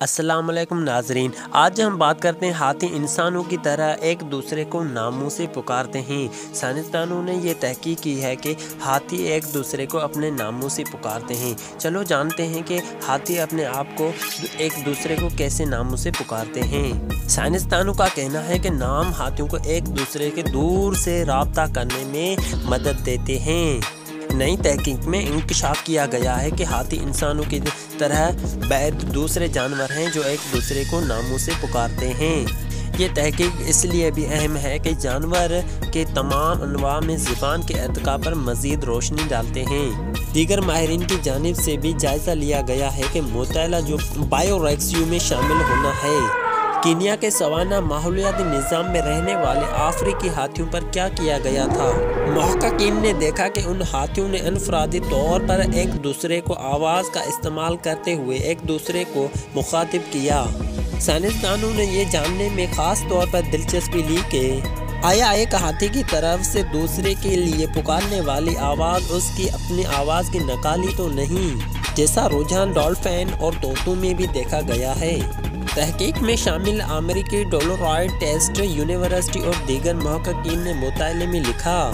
السلام علیکم ناظرین، آج ہم بات کرتے ہیں ہاتھی انسانوں کی طرح ایک دوسرے کو ناموں سے پکارتے ہیں۔ سائنسدانوں نے یہ تحقیق کی ہے کہ ہاتھی ایک دوسرے کو اپنے ناموں سے پکارتے ہیں۔ چلو جانتے ہیں کہ ہاتھی اپنے آپ کو ایک دوسرے کو کیسے ناموں سے پکارتے ہیں۔ سائنسدانوں کا کہنا ہے کہ نام ہاتھیوں کو ایک دوسرے کے دور سے رابطہ کرنے میں مدد دیتے ہیں۔ نئی تحقیق میں انکشاف کیا گیا ہے کہ ہاتھی انسانوں کی طرح بعض دوسرے جانور ہیں جو ایک دوسرے کو ناموں سے پکارتے ہیں۔ یہ تحقیق اس لیے بھی اہم ہے کہ جانور کے تمام انواع میں زبان کے ارتقاء پر مزید روشنی ڈالتے ہیں۔ دیگر ماہرین کی جانب سے بھی جائزہ لیا گیا ہے کہ مطالعہ جو بائیوریکسیو میں شامل ہونا ہے۔ کینیا کے سوانہ ماحولیاتی نظام میں رہنے والے افریقی ہاتھیوں پر کیا کیا گیا تھا؟ محققین نے دیکھا کہ ان ہاتھیوں نے انفرادی طور پر ایک دوسرے کو آواز کا استعمال کرتے ہوئے ایک دوسرے کو مخاطب کیا۔ سائنسدانوں نے یہ جاننے میں خاص طور پر دلچسپی لی کہ آیا ایک ہاتھی کی طرف سے دوسرے کے لیے پکارنے والی آواز اس کی اپنی آواز کی نقالی تو نہیں، جیسا رجحان ڈولفن اور طوطوں میں بھی دیکھا گیا ہے۔ تحقیق میں شامل امریکی ڈولورائٹ ٹیسٹ یونیورسٹی اور دیگر محققین نے مطالعے میں لکھا،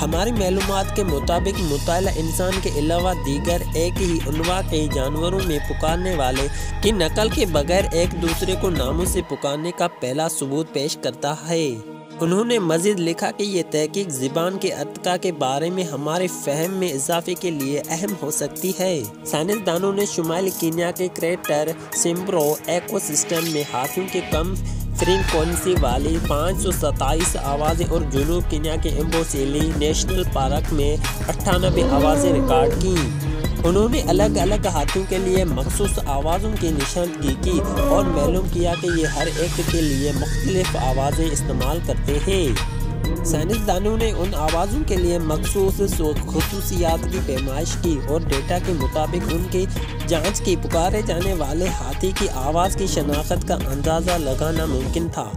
ہماری معلومات کے مطابق مطالعہ انسان کے علاوہ دیگر ایک ہی انواع کے جانوروں میں پکارنے والے کی نقل کے بغیر ایک دوسرے کو ناموں سے پکارنے کا پہلا ثبوت پیش کرتا ہے۔ انہوں نے مزید لکھا کہ یہ تحقیق زبان کے ارتقاء کے بارے میں ہمارے فہم میں اضافے کے لیے اہم ہو سکتی ہے۔ سائنسدانوں نے شمالی کینیا کے کریٹر سمبرو ایکو سسٹم میں ہاتھیوں کے کم فریکوئنسی والی 527 آوازیں اور جنوب کینیا کے امبوسیلی نیشنل پارک میں 98 آوازیں ریکارڈ کیں۔ انہوں نے الگ الگ ہاتھیوں کے لیے مخصوص آوازوں کی نشاندہی کی اور معلوم کیا کہ یہ ہر ایک کے لیے مختلف آوازیں استعمال کرتے ہیں۔ سائنسدانوں نے ان آوازوں کے لیے مخصوص خصوصیات کی پیمائش کی اور ڈیٹا کے مطابق ان کی جانچ کی پکارے جانے والے ہاتھی کی آواز کی شناخت کا اندازہ لگانا ممکن تھا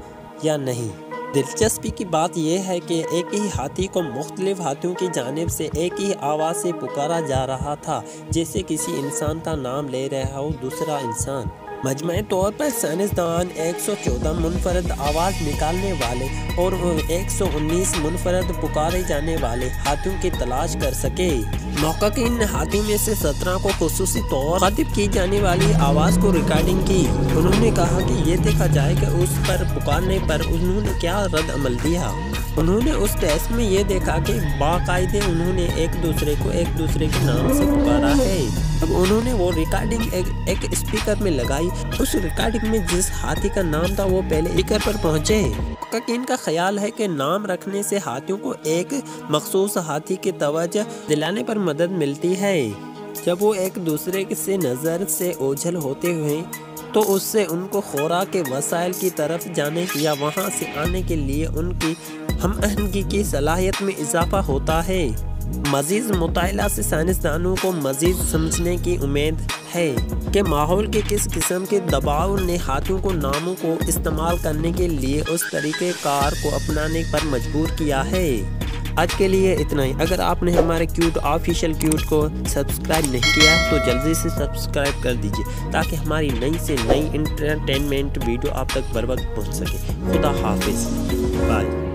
یا نہیں۔ دلچسپی کی بات یہ ہے کہ ایک ہی ہاتھی کو مختلف ہاتھیوں کی جانب سے ایک ہی آواز سے پکارا جا رہا تھا، جیسے کسی انسان کا نام لے رہا ہو دوسرا انسان۔ مجموعی طور پر سائنسدان 114 منفرد آواز نکالنے والے اور 119 منفرد پکارے جانے والے ہاتھیوں کی تلاش کر سکے۔ محققین نے ہاتھیوں میں سے 17 کو خصوصی طور خاطب کی جانے والی آواز کو ریکارڈنگ کی۔ انہوں نے کہا کہ یہ دیکھا جائے کہ اس پر پکارنے پر انہوں نے کیا رد عمل دیا۔ انہوں نے اس ٹیسٹ میں یہ دیکھا کہ باقاعدہ انہوں نے ایک دوسرے کو ایک دوسرے کے نام سے پکارا ہے۔ اب انہوں نے وہ ریکارڈنگ ایک اسپیکر میں لگائی۔ اس ریکارڈنگ میں جس ہاتھی کا نام تھا وہ پہلے اسپیکر پر پہنچے۔ محققین کا خیال ہے کہ نام رکھنے سے ہاتھیوں کو ایک مخصوص ہاتھی کی توجہ دلانے پر مدد ملتی ہے۔ جب وہ ایک دوسرے سے نظر سے اوجھل ہوتے ہیں تو اس سے ان کو خوراک کے وسائل کی طرف جانے یا وہاں سے آنے کے لیے ان کی ہم آہنگی کی صلاحیت میں اضافہ ہوتا ہے۔ مزید مطالعہ سے سائنسدانوں کو مزید سمجھنے کی امید ہے کہ ماحول کے کس قسم کے دباؤ نے ہاتھیوں کو ناموں کو استعمال کرنے کے لیے اس طریقہ کار کو اپنانے پر مجبور کیا ہے۔ آج کے لیے اتنا ہی۔ اگر آپ نے ہمارے کیوٹ آفیشیل کیوٹ کو سبسکرائب نہیں کیا تو جلدی سے سبسکرائب کر دیجیے تاکہ ہماری نئی سے نئی انٹرٹینمنٹ ویڈیو آپ تک بر وقت پہنچ سکے۔ خدا حافظ، بائے۔